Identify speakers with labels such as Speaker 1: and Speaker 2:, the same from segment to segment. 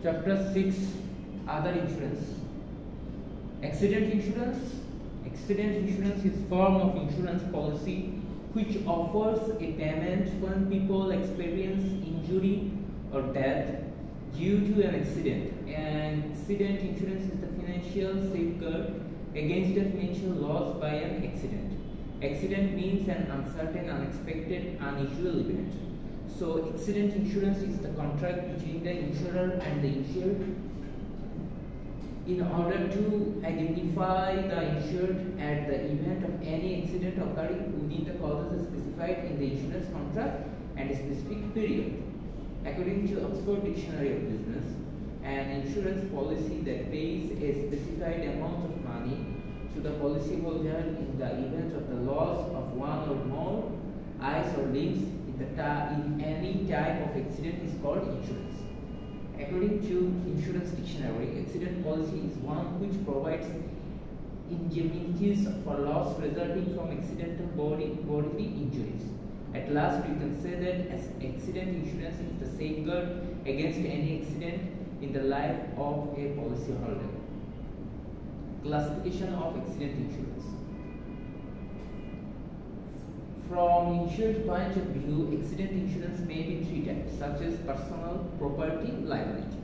Speaker 1: Chapter 6, Other Insurance. Accident insurance. Accident insurance is a form of insurance policy which offers a payment when people experience injury or death due to an accident. And accident insurance is the financial safeguard against a financial loss by an accident. Accident means an uncertain, unexpected, unusual event. So accident insurance is the contract between the insurer and the insured in order to identify the insured at the event of any accident occurring within the causes specified in the insurance contract and a specific period. According to Oxford Dictionary of Business, an insurance policy that pays a specified amount of money to the policyholder in the event of the loss of one or more eyes or limbs in any type of accident is called insurance. According to Insurance Dictionary, accident policy is one which provides indemnities for loss resulting from accidental bodily injuries. At last, we can say that accident insurance is the safeguard against any accident in the life of a policyholder. Classification of accident insurance. From insured point of view, accident insurance may be three types, such as personal, property, liability.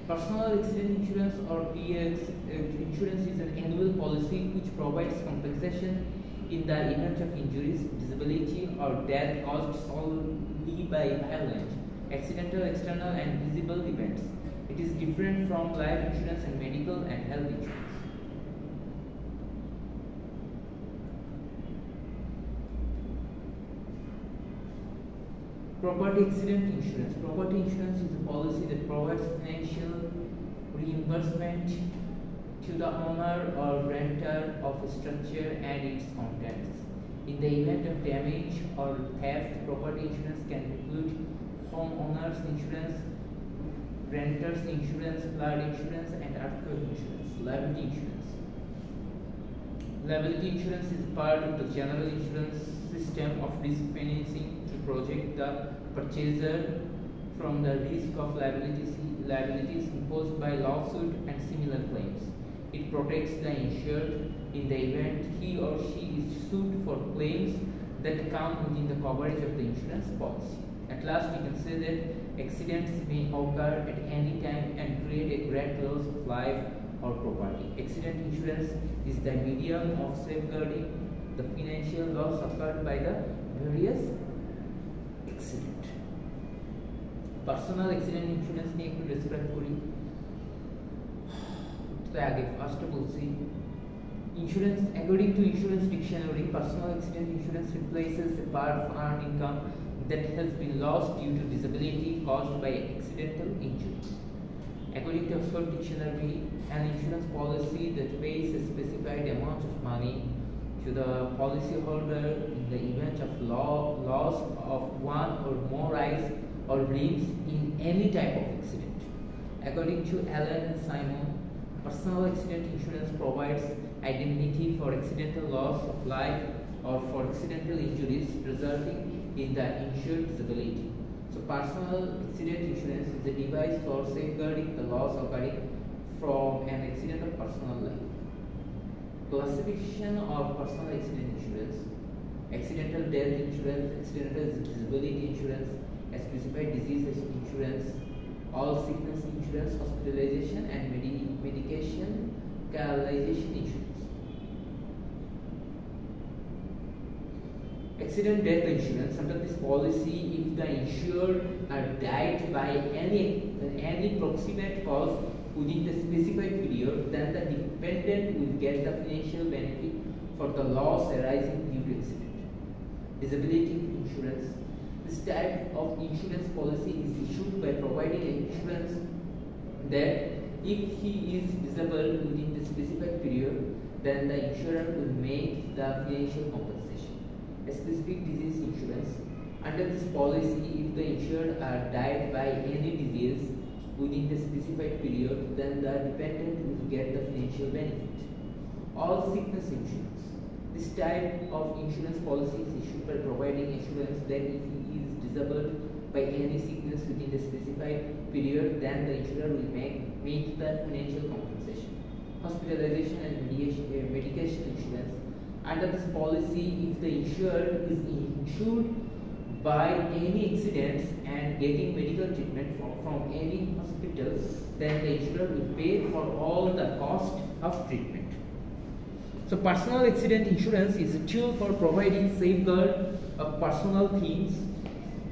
Speaker 1: Personal accident insurance or PX insurance is an annual policy which provides compensation in the event of injuries, disability, or death caused solely by violent, accidental, external, and visible events. It is different from life insurance and medical and health insurance. Property accident insurance. Property insurance is a policy that provides financial reimbursement to the owner or renter of a structure and its contents. In the event of damage or theft, property insurance can include homeowners insurance, renters insurance, flood insurance, and earthquake insurance. Liability insurance. Liability insurance is part of the general insurance system of risk financing to protect the purchaser from the risk of liabilities imposed by lawsuit and similar claims. It protects the insured in the event he or she is sued for claims that come within the coverage of the insurance policy. At last, we can say that accidents may occur at any time and create a great loss of life or property. Accident insurance is the medium of safeguarding the financial loss occurred by the various accident. Personal accident insurance নিয়ে একটু describe করি। তো আগে ফার্স্টে বলছি insurance. According to Insurance Dictionary, personal accident insurance replaces a part of earned income that has been lost due to disability caused by accidental injury. According to Oxford Dictionary, an insurance policy that pays a specified amount of money to the policyholder in the event of loss of one or more eyes or limbs in any type of accident. According to Allen and Simon, personal accident insurance provides indemnity for accidental loss of life or for accidental injuries resulting in the insured disability. So personal accident insurance is a device for safeguarding the loss occurring from an accident of personal life. Classification of personal accident insurance: accidental death insurance, accidental disability insurance, specified disease insurance, all sickness insurance, hospitalization and medication insurance. Accident death insurance. Under this policy, if the insured are died by any proximate cause within the specified period, then the dependent will get the financial benefit for the loss arising due to accident. Disability insurance. This type of insurance policy is issued by providing insurance that if he is disabled within the specified period, then the insurer will make the financial compensation. A specific disease insurance. Under this policy, if the insured are died by any disease within the specified period, then the dependent will get the financial benefit. All sickness insurance. This type of insurance policy is issued by providing insurance that if he is disabled by any sickness within the specified period, then the insurer will make the financial compensation. Hospitalization and medication insurance. Under this policy, if the insured is insured by any accidents and getting medical treatment from any hospital, then the insurer will pay for all the cost of treatment. So personal accident insurance is a tool for providing safeguard of personal things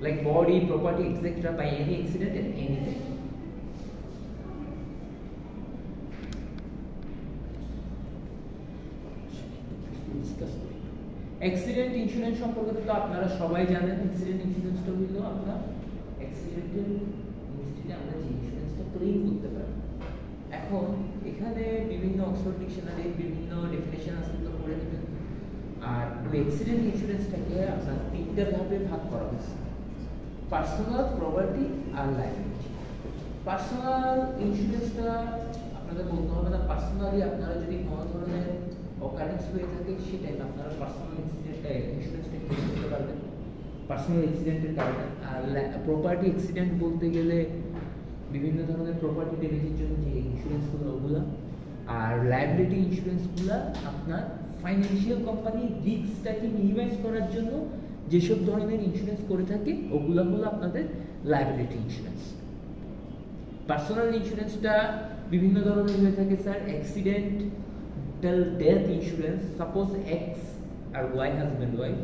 Speaker 1: like body, property, etc. by any accident and anything. Accident insurance সম্পর্কে তো আপনারা সবাই জানেন। Accident ইন্স্যুরেন্সটা হলো আমরা accidental ইনস্টিটিউটে আমরা যে ইন্স্যুরেন্সটা ক্লেম করতে পারি। এখন এখানে বিভিন্ন অক্সফোর্ড ডিকশনারি বিভিন্ন ডেফিনেশন আছে, তো পড়ে নেবেন। আর ওই অ্যাক্সিডেন্ট ইন্স্যুরেন্সটাকে আপনার তিনটা ভাবে ভাগ করা হয়েছে: পার্সোনাল, প্রপার্টি আর লায়াবিলিটি। পার্সোনাল ইন্স্যুরেন্সটা আপনাদের বলতে হবে না, পার্সোনালি আপনারা যদি কোনো ধরনের অকারেন্স হয়ে থাকে সেটাই আপনারা পার্সোনাল ইন্স্যুরেন্সটা ক্লেম করতে পারবেন পার্সোনাল অ্যাক্সিডেন্টের কারণে। আর প্রপার্টি অ্যাক্সিডেন্ট বলতে গেলে বিভিন্ন ধরনের প্রপার্টি ড্যামেজের জন্য যে ইন্স্যুরেন্সগুলো ওগুলো। আর লায়াবিলিটি ইন্স্যুরেন্সগুলো আপনার ফাইন্যান্সিয়াল কোম্পানি রিস্কটাকে মিনিমাইজ করার জন্য যেসব ধরনের ইন্স্যুরেন্স করে থাকে ওগুলো হলো আপনাদের লায়াবিলিটি ইন্স্যুরেন্স। পার্সোনাল ইন্স্যুরেন্সটা বিভিন্ন ধরনের হয়ে থাকে sir. Accidental death insurance, suppose x আর ওয়াই হাজব্যান্ড ওয়াইফ,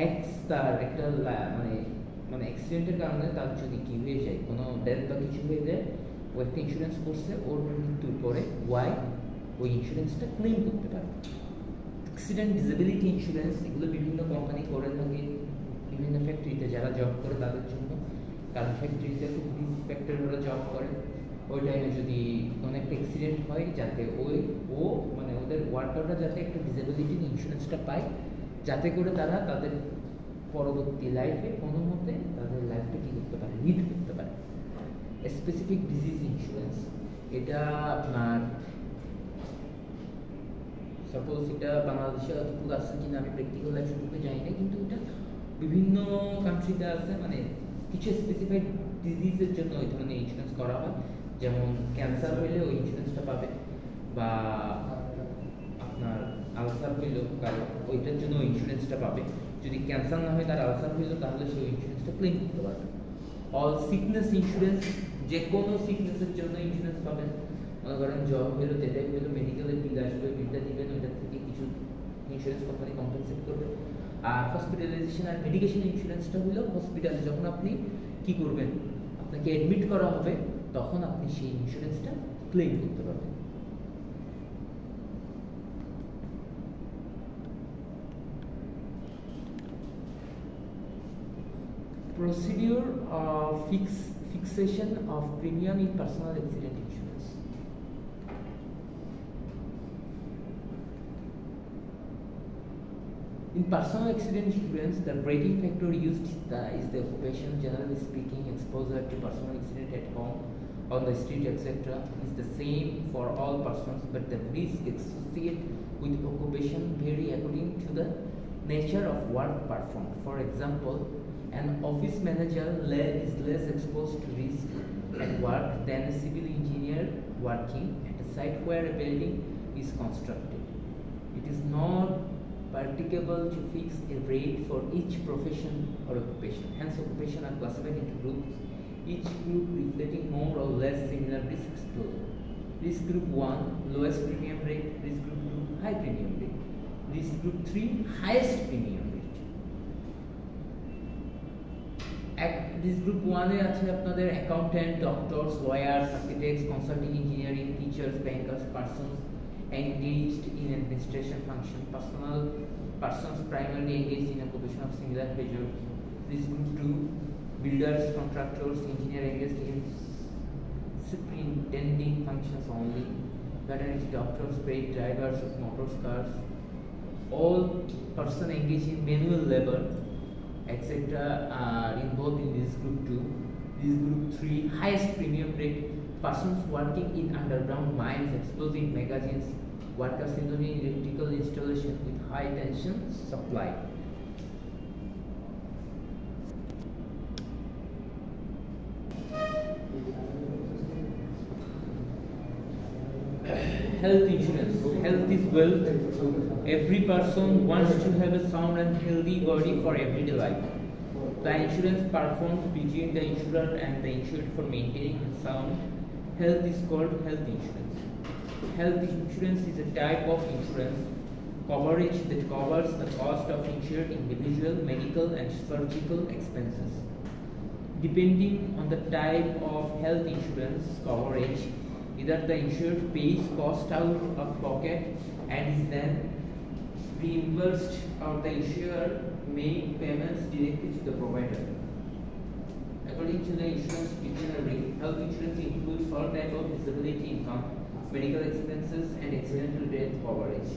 Speaker 1: এক্স তার একটা মানে অ্যাক্সিডেন্টের কারণে তার যদি কি হয়ে যায়, কোনো ডেথ বা কিছু হয়ে যায়, ও একটা ইন্স্যুরেন্স করছে, ওর মৃত্যুর পরে ওয়াই ওই ইন্স্যুরেন্সটা ক্লেম করতে পারে। অ্যাক্সিডেন্ট ডিসেবিলিটি ইন্স্যুরেন্স, এগুলো বিভিন্ন কোম্পানি করে থাকে বিভিন্ন ফ্যাক্টরিতে যারা জব করে তাদের জন্য। কারণ ফ্যাক্টরিতে খুব রিস্ক ফ্যাক্টর ওরা জব করে, ওই টাইমে যদি কোনো একটা অ্যাক্সিডেন্ট হয় যাতে ও মানে ওদের ওয়ার্কাররা যাতে একটা ডিসেবিলিটি ইন্স্যুরেন্সটা পায়, যাতে করে তারা তাদের পরবর্তী লাইফে কোনো মতে তাদের লাইফটা কী করতে পারে, লিড করতে পারে। স্পেসিফিক ডিজিজ ইন্স্যুরেন্স, এটা আপনার সাপোজ এটা বাংলাদেশে অতটুকু আছে কিনা আমি প্র্যাকটিক্যাল লাইফ সম্পর্কে জানি না, কিন্তু এটা বিভিন্ন কান্ট্রিতে আছে। মানে কিছু স্পেসিফাইড ডিজিজের জন্য ওই ধরনের ইন্স্যুরেন্স করা হয়, যেমন ক্যান্সার হইলে ওই ইন্স্যুরেন্সটা পাবে, বা আপনার আলসার হইল কারো ওইটার জন্য ওই ইন্স্যুরেন্সটা পাবে। যদি ক্যান্সার না হয় তার আলসার হইল তাহলে সেই ইন্স্যুরেন্সটা ক্লেম করতে পারবে। অল সিকনেস ইন্স্যুরেন্স, যে কোনো সিকনেসের জন্য ইন্স্যুরেন্স পাবেন। মনে করেন জ্বর হইলো, যেটাই হইলো, মেডিকেলের বিল আসবে, বিলটা দিবেন, ওইটার থেকে কিছু ইন্স্যুরেন্স কোম্পানি কম্পেনসেট করবে। আর হসপিটালাইজেশন আর মেডিকেশন ইন্স্যুরেন্সটা হলো হসপিটালে যখন আপনি কি করবেন, আপনাকে অ্যাডমিট করা হবে, তখন আপনি সেই ইন্স্যুরেন্সটা ক্লেম করতে পারবেন। Procedure of fixation of premium in personal accident insurance. In personal accident insurance, the rating factor used is the occupation. Generally speaking, exposure to personal accident at home, on the street, etc. is the same for all persons, but the risk associated with occupation vary according to the nature of work performed. For example, an office manager is less exposed to risk at work than a civil engineer working at a site where a building is constructed. It is not practicable to fix a rate for each profession or occupation. Hence, occupations are classified into groups, each group reflecting more or less similar risk exposure. Risk group 1, lowest premium rate. Risk group 2, high premium rate. Risk group 3, highest premium rate. This group 1 এ আছে আপনাদের accountant, doctors, lawyers, architects, consulting engineering, teachers, bankers, persons engaged in administration function, persons primarily engaged in occupation of similar measures. This group 2, builders, contractors, engineers engaged in superintending functions only, veterinary doctors, paid drivers of motor cars, all persons engaged in manual labor, etc. are involved in this group 2. This group 3, highest premium rate, persons working in underground mines, explosive magazines, workers in the electrical installation with high tension supply. Health insurance. Health is wealth. Every person wants to have a sound and healthy body for everyday life. The insurance performed between the insurer and the insured for maintaining sound health is called health insurance. Health insurance is a type of insurance coverage that covers the cost of insured individual medical and surgical expenses. Depending on the type of health insurance coverage, either the insured pays cost out of pocket and is then reimbursed, or the insurer make payments directly to the provider. According to the insurance dictionary, health insurance includes all types of disability income, medical expenses, and accidental death coverage.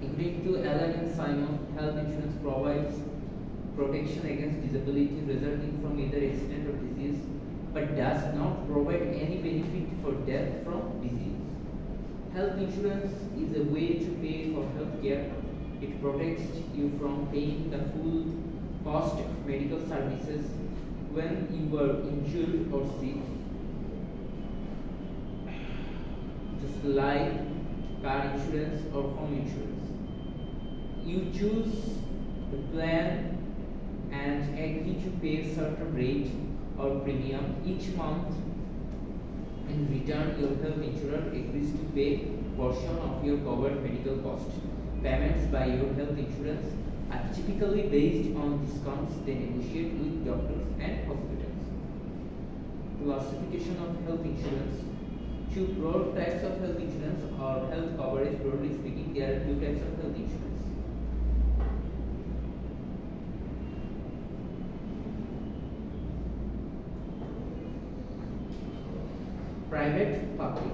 Speaker 1: According to Allen and Simon, health insurance provides protection against disability resulting from either accident or disease, but does not provide any benefit for death from disease. Health insurance is a way to pay for health care. It protects you from paying the full cost of medical services when you are injured or sick, just like car insurance or home insurance. You choose the plan and agree to pay a certain rate or premium each month. In return, your health insurer agrees to pay portion of your covered medical cost. Payments by your health insurance are typically based on discounts they negotiate with doctors and hospitals. Classification of health insurance. Two broad types of health insurance or health coverage. Broadly speaking, there are two types of health insurance. Private, public.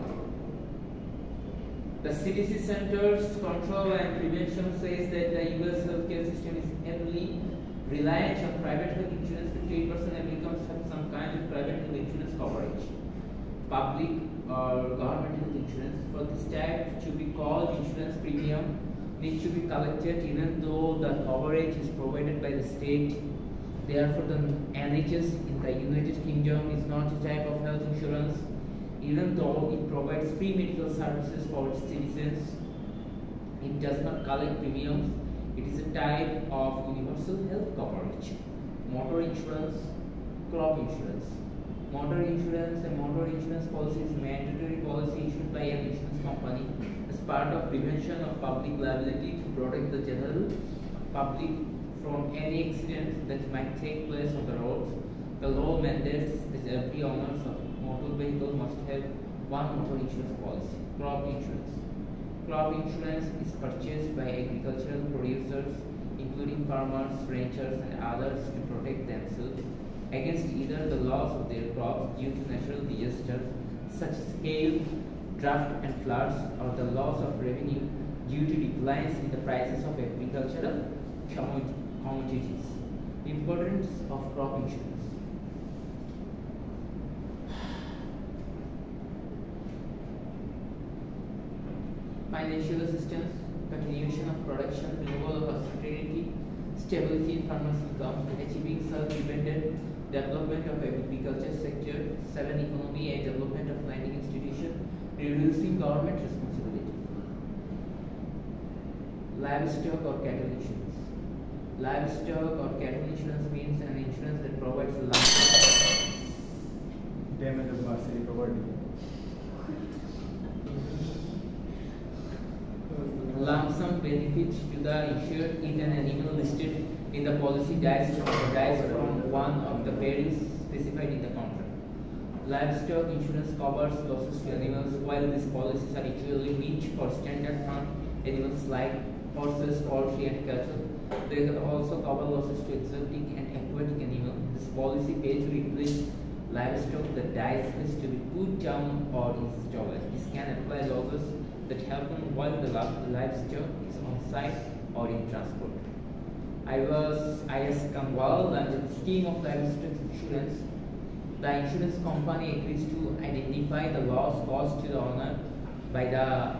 Speaker 1: The CDC Centers Control and Prevention says that the US healthcare system is heavily reliant on private health insurance. 58% of Americans have some kind of private health insurance coverage. Public or government health insurance. For this type to be called insurance, premium needs to be collected even though the coverage is provided by the state. Therefore, the NHS in the United Kingdom is not a type of health insurance. Even though it provides free medical services for its citizens, it does not collect premiums. It is a type of universal health coverage. Motor insurance, crop insurance. Motor insurance and motor insurance policy is a mandatory policy issued by an insurance company as part of prevention of public liability to protect the general public from any accident that might take place on the roads. The law mandates that every owner of motor vehicle must have one motor insurance policy. Crop insurance. Crop insurance is purchased by agricultural producers, including farmers, ranchers, and others, to protect themselves against either the loss of their crops due to natural disasters such as hail, drought, and floods, or the loss of revenue due to declines in the prices of agricultural commodities. Importance of crop insurance. Financial assistance, continuation of production, removal of uncertainty, stability in farmers' income, achieving self-dependent development of agriculture sector, 7. Economy and development of lending institution, reducing government responsibility. Livestock or cattle insurance. Livestock or cattle insurance means an insurance that provides a lump
Speaker 2: damage of property property.
Speaker 1: Lump sum benefit to the insured if an animal listed in the policy dies from one of the perils specified in the contract. Livestock insurance covers losses to animals, while these policies are usually meant for standard farm animals like horses, poultry, and cattle. They can also cover losses to exotic and aquatic animals. This policy pays to replace livestock that dies has to be put down or is stolen. This can apply losses that happen while the livestock is on site or in transport. IS Kanwal, under the scheme of livestock insurance, the insurance company agrees to identify the loss caused to the owner by the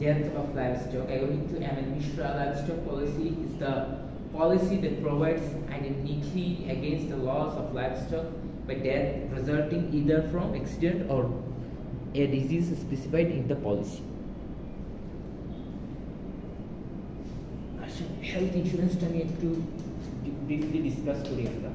Speaker 1: death of livestock. According to M.N. Mishra, livestock policy is the policy that provides indemnity against the loss of livestock by death resulting either from accident or a disease specified in the policy. Health ইন্স্যুরেন্সটা নিয়ে একটু briefly discuss করি আমরা।